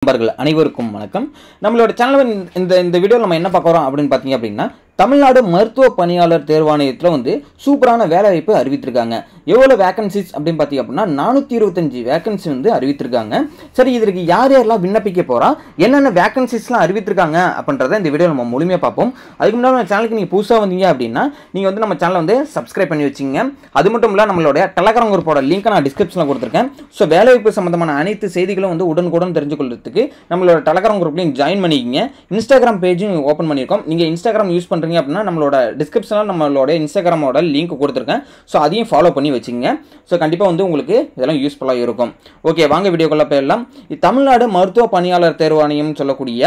நண்பர்கள் அனைவருக்கும் வணக்கம். நம்மளோட சேனல் இந்த வீடியோவில் நம்ம என்ன பார்க்க போறோம் அப்படின்னு பார்த்தீங்க அப்படின்னா, தமிழ்நாடு மருத்துவ பணியாளர் தேர்வாணையத்தில் வந்து சூப்பரான வேலைவாய்ப்பு அறிவித்திருக்காங்க. எவ்வளோ வேகன்சிஸ் அப்படின்னு பார்த்தீங்க அப்படின்னா 425 வேகன்சி வந்து அறிவித்திருக்காங்க. சரி, இதற்கு யார் யாரெல்லாம் விண்ணப்பிக்க போறா, என்னென்ன வேகன்சிஸ்லாம் அறிவித்திருக்காங்க அப்படின்றத இந்த வீடியோ நம்ம முழுமையாக பார்ப்போம். அதுக்கு முன்னாடி நம்ம சேனலுக்கு நீங்கள் புதுசாக வந்தீங்க அப்படின்னா நீங்கள் வந்து நம்ம சேனலை வந்து சப்ஸ்கிரைப் பண்ணி வச்சுங்க. அது மட்டும் இல்லை, நம்மளோட டெலகிராம் குரூப்போட லிங்க் நான் டிஸ்கிரிப்ஷனில் கொடுத்துருக்கேன். ஸோ வேலைவாய்ப்பு சம்பந்தமான அனைத்து செய்திகளும் வந்து உடனுக்குடன் தெரிஞ்சுக்கொள்றதுக்கு நம்மளோட டெலகிராம் குரூப்லையும் ஜாயின் பண்ணிக்கிங்க. இன்ஸ்டாகிராம் பேஜும் ஓப்பன் பண்ணியிருக்கோம். நீங்கள் இன்ஸ்டாகிராம் யூஸ் பண்ணுறீங்க அப்படின்னா நம்மளோட டிஸ்கிரிப்ஷனில் நம்மளோட இன்ஸ்டாகிராமோட லிங்க் கொடுத்துருக்கேன். ஸோ அதையும் ஃபாலோ பண்ணி வச்சுங்க. ஸோ கண்டிப்பாக வந்து உங்களுக்கு இதெல்லாம் யூஸ்ஃபுல்லாக இருக்கும். ஓகே, வாங்க வீடியோக்குள்ளே போயிடலாம். தமிழ்நாடு மருத்துவ பணியாளர் தேர்வாணையம் சொல்லக்கூடிய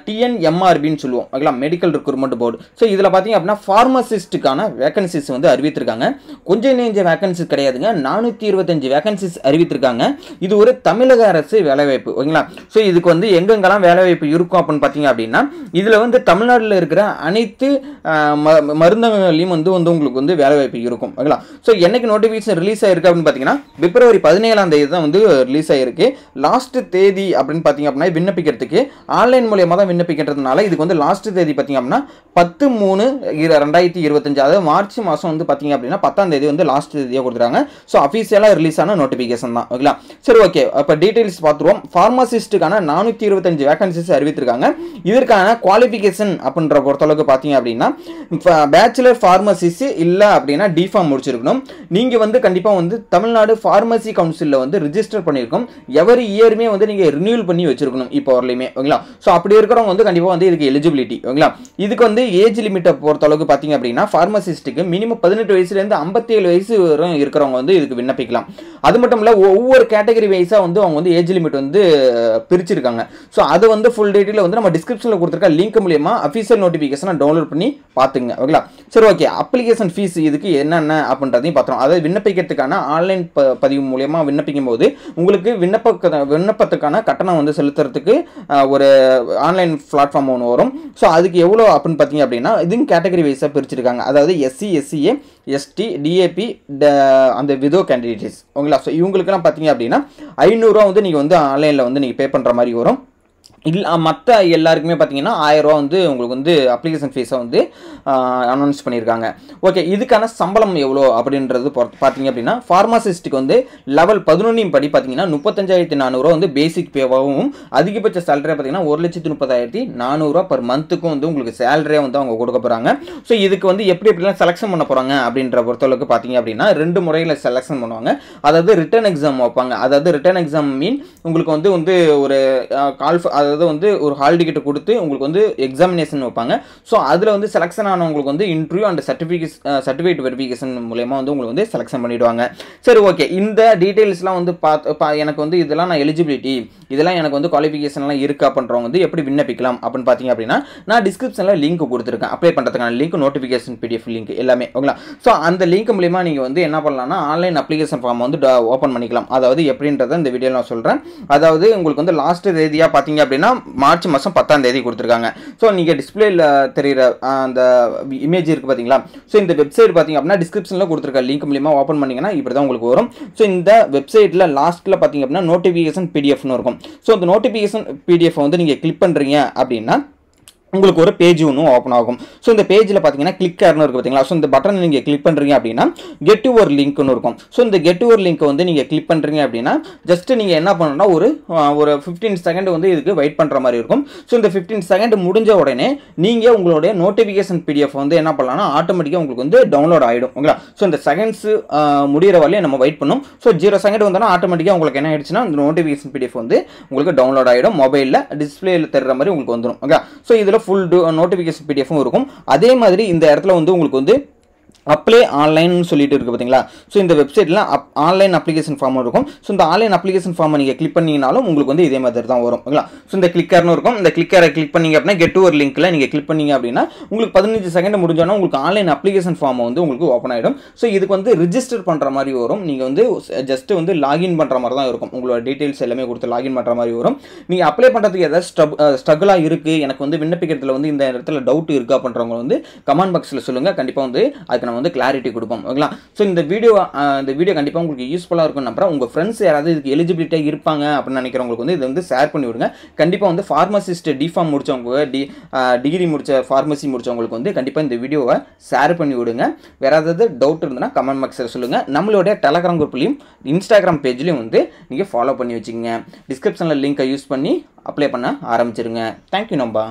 டிஎன்எம்ஆர்பின்னு சொல்லுவோம், ஓகேங்களா, மெடிக்கல் ரெக்ரூட்மெண்ட் போர்டு. ஸோ இதில் பார்த்தீங்க அப்படின்னா ஃபார்மசிஸ்ட்டுக்கான வேகன்சிஸ் வந்து அறிவித்திருக்காங்க. கொஞ்சம் நெஞ்ச வேகன்சிஸ் கிடையாதுங்க, 425 வேகன்சிஸ் அறிவித்திருக்காங்க. இது ஒரு தமிழக அரசு வேலைவாய்ப்பு, ஓகேங்களா. ஸோ இதுக்கு வந்து எங்கெங்கெல்லாம் வேலைவாய்ப்பு இருக்கும் அப்படின்னு பார்த்தீங்க அப்படின்னா, இதில் வந்து தமிழ்நாட்டில் இருக்கிற அனைத்து மருந்தகங்களையும் வந்து உங்களுக்கு வந்து வேலைவாய்ப்பு இருக்கும், ஓகேங்களா. ஸோ என்னைக்கு நோட்டிஃபிகேஷன் ரிலீஸ் ஆயிருக்கு அப்படின்னு பார்த்தீங்கன்னா பிப்ரவரி 17ஆம் தேதி தான் வந்து ரிலீஸ் ஆயிருக்கு. லாஸ்ட் தேதி அப்படின்னு பார்த்தீங்க அப்படின்னா விண்ணப்பிக்கிறதுக்கு ஆன்லைன் மூலமா தான் விண்ணப்பிக்கிறதுனால இதுக்கு வந்து லாஸ்ட் தேதி பார்த்தீங்க அப்படின்னா 10/3/2025, அதாவது மார்ச் மாதம் வந்து பார்த்தீங்க அப்படின்னா 10ஆம் தேதி வந்து லாஸ்ட் தேதியாக கொடுத்துருக்காங்க. ஸோ அஃபீஷியலாக ரிலீஸ் ஆன நோட்டிஃபிகேஷன் தான், ஓகேங்களா. சரி, ஓகே, அப்போ டீடைல்ஸ் பார்த்துருவோம். ஃபார்மசிஸ்ட்டுக்கான 425 வேகன்சிஸ் அறிவித்திருக்காங்க. இதற்கான குவாலிஃபிகேஷன் அப்படின்ற பொறுத்தளவுக்கு பார்த்தீங்க அப்படின்னா பேச்சுலர் ஃபார்மசிஸ்ட் இல்லை அப்படின்னா டிஃபார்ம் முடிச்சிருக்கணும். நீங்கள் வந்து கண்டிப்பாக வந்து தமிழ்நாடு ஃபார்மசி கவுன்சிலில் வந்து ரிஜிஸ்டர் பண்ணியிருக்கோம். எவரி இயருமே வந்து நீங்கள் ரினியூவல் பண்ணி வச்சிருக்கணும் இப்போ வரலையுமே, ஓகேங்களா. ஸோ அப்படி இருக்கிறவங்க வந்து கண்டிப்பாக வந்து இதுக்கு எலிஜிபிலிட்டி, ஓகேங்களா. இதுக்கு வந்து ஏஜ் லிமிட்டை பொறுத்த அளவுக்கு பார்த்தீங்க அப்படின்னா ஃபார்மசிஸ்ட்டுக்கு மினிமம் 18 வயசுலேருந்து 57 வயசு வரை இருக்கிறவங்க வந்து இதுக்கு விண்ணப்பிக்கலாம். அது மட்டும் இல்லை, ஒவ்வொரு கேட்டகரி வைஸாக வந்து அவங்க வந்து ஏஜ் லிமிட் வந்து பிரிச்சிருக்காங்க. ஸோ அது வந்து ஃபுல் டீட்டெயில் வந்து நம்ம டிஸ்கிரிப்ஷனில் கொடுத்துருக்க லிங்க் மூலியமா அஃபீஷியல் நோட்டிஃபிகேஷனை டவுன்லோட் பண்ணி பார்த்துங்க, ஓகேங்களா. சரி, ஓகே, அப்ளிகேஷன் ஃபீஸ் இதுக்கு என்னென்ன அப்படின்றதையும் பார்த்துரும். அதாவது விண்ணப்பிக்கிறதுக்கான ஆன்லைன் பதிவு மூலியமாக விண்ணப்பிக்கும் போது உங்களுக்கு விண்ணப்பத்துக்கான கட்டணம் வந்து செலுத்துறதுக்கு ஒரு ஆன்லைன் பிளாட்ஃபார்ம் ஒன்று வரும். ஸோ அதுக்கு எவ்வளோ அப்படின்னு பார்த்தீங்க அப்படின்னா இதுவும் கேட்டகரி வைஸாக பிரிச்சிருக்காங்க. அதாவது எஸ்சி, எஸ்சிஏ, எஸ்டி, டிஏபி, அந்த விதோ கேண்டிடேட்ஸ், ஓகேங்களா. ஸோ இவங்களுக்குலாம் பார்த்தீங்க அப்படின்னா 500 ரூபா வந்து நீங்கள் வந்து ஆன்லைனில் வந்து நீங்கள் பே பண்ணுற மாதிரி வரும். இல்லை, மற்ற எல்லாருக்குமே பார்த்தீங்கன்னா 1000 ரூபா வந்து உங்களுக்கு வந்து அப்ளிகேஷன் ஃபீஸை வந்து அனௌன்ஸ் பண்ணியிருக்காங்க. ஓகே, இதுக்கான சம்பளம் எவ்வளோ அப்படின்றது பார்த்தீங்க அப்படின்னா ஃபார்மசிஸ்ட்டுக்கு வந்து லெவல் 11 படி பார்த்தீங்கன்னா 35,400 வந்து பேசிக் பேவாகவும் அதிகபட்ச சேலரியாக பார்த்தீங்கன்னா 1,30,400 பர் மந்த்துக்கும் வந்து உங்களுக்கு சேலரியாக வந்து அவங்க கொடுக்க போகிறாங்க. ஸோ இதுக்கு வந்து எப்படிலாம் செலெக்ஷன் பண்ண போகிறாங்க அப்படின்ற பொறுத்தளவுக்கு பார்த்தீங்க அப்படின்னா 2 முறையில் செலெக்ஷன் பண்ணுவாங்க. அதாவது ரிட்டன் எக்ஸாம் வைப்பாங்க. அதாவது ரிட்டன் எக்ஸாம் மீன் உங்களுக்கு வந்து ஒரு அதாவது வந்து ஒரு ஹால் டிக்கெட் கொடுத்து உங்களுக்கு வந்து எக்ஸாமினேஷன் வைப்பாங்க. ஸோ அதில் வந்து செலெக்ஷன் ஆனவங்களுக்கு வந்து இன்டர்வியூ அண்ட் சர்டிஃபிகேட் வெரிஃபிகேஷன் மூலமா வந்து உங்களுக்கு வந்து செலெக்ஷன் பண்ணிடுவாங்க. சரி, ஓகே, இந்த டீட்டெயில்ஸ்லாம் வந்து எனக்கு வந்து இதெல்லாம் நான் எலிஜிபிலிட்டி, இதெல்லாம் எனக்கு வந்து குவாலிஃபிகேஷன்லாம் இருக்கா பண்ணுறவங்க வந்து எப்படி விண்ணப்பிக்கலாம் அப்படின்னு பார்த்தீங்க அப்படின்னா நான் டிஸ்கிரிப்ஷனில் லிங்க் கொடுத்துருக்கேன். அப்ளை பண்ணுறதுக்கான லிங்க், நோட்டிஃபிகேஷன் PDF லிங்க் எல்லாமே, ஓகேங்களா. ஸோ அந்த லிங்க் மூலிமா நீங்கள் வந்து என்ன பண்ணலாம்னா ஆன்லைன் அப்ளிகேஷன் ஃபார்ம் வந்து ஓப்பன் பண்ணிக்கலாம். அதாவது எப்படின்றத இந்த வீடியோ நான் சொல்கிறேன். அதாவது உங்களுக்கு வந்து லாஸ்ட் தேதியாக பார்த்தீங்க அப்படின்னா மார்ச் மாதம் 10ஆம் தேதி கொடுத்துருக்காங்க. ஸோ நீங்கள் டிஸ்பிளேல தெரிகிற அந்த இமேஜ் இருக்குது பார்த்தீங்களா. ஸோ இந்த வெப்சைட் பார்த்தீங்க அப்படின்னா டிஸ்கிரிப்ஷனில் கொடுத்துருக்க லிங்க் மூலிமா ஓப்பன் பண்ணிங்கன்னா இப்படி தான் உங்களுக்கு வரும். ஸோ இந்த வெப்சைட்டில் லாஸ்ட்டில் பார்த்தீங்க அப்படின்னா நோட்டிஃபிகேஷன் PDFன்னு இருக்கும். ஸோ இந்த நோட்டிஃபிகேஷன் PDF வந்து நீங்கள் கிளிக் பண்ணுறீங்க அப்படின்னா உங்களுக்கு ஒரு பேஜ் ஒன்றும் ஓப்பன் ஆகும். ஸோ இந்த பேஜில் பார்த்தீங்கன்னா கிளிக்கர்னு இருக்குது பார்த்தீங்களா. ஸோ இந்த பட்டன் நீங்கள் கிளிக் பண்ணுறீங்க அப்படின்னா கெட் யுவர் லிங்க்னு இருக்கும். ஸோ இந்த கெட் யுவர் லிங்க் வந்து நீங்கள் கிளிக் பண்ணுறீங்க அப்படின்னா ஜஸ்ட் நீங்கள் என்ன பண்ணணும்னா ஒரு 15 செகண்ட் வந்து இதுக்கு வெயிட் பண்ணுற மாதிரி இருக்கும். ஸோ இந்த 15 செகண்ட் முடிஞ்ச உடனே நீங்கள் உங்களுடைய நோட்டிஃபிகேஷன் PDF வந்து என்ன பண்ணலாம்னா ஆட்டோமேட்டிக்காக உங்களுக்கு வந்து டவுன்லோட் ஆகிடும், ஓகேங்களா. ஸோ இந்த செகண்ட்ஸ் முடிகிற வரையும் நம்ம வெயிட் பண்ணணும். ஸோ 0 செகண்ட் வந்தோன்னா ஆட்டோமேட்டிக்காக உங்களுக்கு என்ன ஆயிடுச்சுன்னா இந்த நோட்டிஃபிகேஷன் PDF வந்து உங்களுக்கு டவுன்லோட் ஆகிடும். மொபைலில் டிஸ்பிளேயில் தெரிகிற மாதிரி உங்களுக்கு வந்துடும், ஓகே. ஸோ இதில் ஃபுல் நோட்டிஃபிகேஷன் PDFும் இருக்கும். அதே மாதிரி இந்த இடத்துல வந்து உங்களுக்கு வந்து அப்ளை ஆன்லைன் சொல்லிட்டு இருக்கு பார்த்தீங்களா. ஸோ இந்த வெப்சைட்டில் ஆன்லைன் அப்ளிகேஷன் ஃபார்ம் இருக்கும். ஸோ இந்த ஆன்லைன் அப்ளிகேஷன் ஃபார்மை நீங்கள் கிளிக் பண்ணிங்கனாலும் உங்களுக்கு வந்து இதே மாதிரி தான் வரும், ஓகேங்களா. ஸோ இந்த கிளிக்கர்னு இருக்கும். இந்த கிளிக்கரை கிளிக் பண்ணிங்க அப்படின்னா கெட் யுவர் லிங்க்கில் நீங்கள் கிளிக் பண்ணிங்க அப்படின்னா உங்களுக்கு 15 செகண்ட் முடிஞ்சோன்னா உங்களுக்கு ஆன்லைன் அப்ளிகேஷன் ஃபார்மை வந்து உங்களுக்கு ஓப்பன் ஆகிடும். ஸோ இதுக்கு வந்து ரிஜிஸ்டர் பண்ணுற மாதிரி வரும். நீங்கள் வந்து ஜஸ்ட் வந்து லாகின் பண்ணுற மாதிரி தான் இருக்கும். உங்களோட டீட்டெயில்ஸ் எல்லாமே கொடுத்து லாகின் பண்ணுற மாதிரி வரும். நீங்கள் அப்ளை பண்ணுறதுக்கு ஏதாவது ஸ்ட்ரகிளாக இருக்குது, எனக்கு வந்து விண்ணப்பிக்கிறதுல வந்து இந்த இடத்துல டவுட் இருக்குது அப்படின்றவங்க வந்து கமெண்ட் பாக்ஸில் சொல்லுங்கள். கண்டிப்பாக வந்து அதுக்கு நம்ம வந்து கிளாரிட்டி கொடுப்போம். ஓகேங்களா? ஸோ இந்த வீடியோ கண்டிப்பாக உங்களுக்கு யூஸ்ஃபுல்லாக இருக்கும் நம்புறேன். உங்கள் ஃப்ரெண்ட்ஸ் யாராவது இதுக்கு எலிஜிபிலிட்டியாக இருப்பாங்க அப்படின்னு நினைக்கிறவங்களுக்கு வந்து இதை வந்து ஷேர் பண்ணி விடுங்க. கண்டிப்பாக வந்து ஃபார்மசிஸ்ட் டிஃபார்ம் முடிச்சவங்க டிகிரி முடிச்ச ஃபார்மசி முடிச்சவங்களுக்கு வந்து கண்டிப்பாக இந்த வீடியோவை ஷேர் பண்ணி விடுங்க. வேற ஏதாவது டவுட் இருந்ததுன்னா கமெண்ட் பாக்ஸில் சொல்லுங்கள். நம்மளுடைய டெலகிராம் குரூப்லையும் இன்ஸ்டாகிராம் பேஜ்லையும் வந்து நீங்கள் ஃபாலோ பண்ணி வச்சுக்கோங்க. டிஸ்கிரிப்ஷனில் லிங்கை யூஸ் பண்ணி அப்ளை பண்ண ஆரம்பிச்சிருங்க. தேங்க்யூ நம்பா.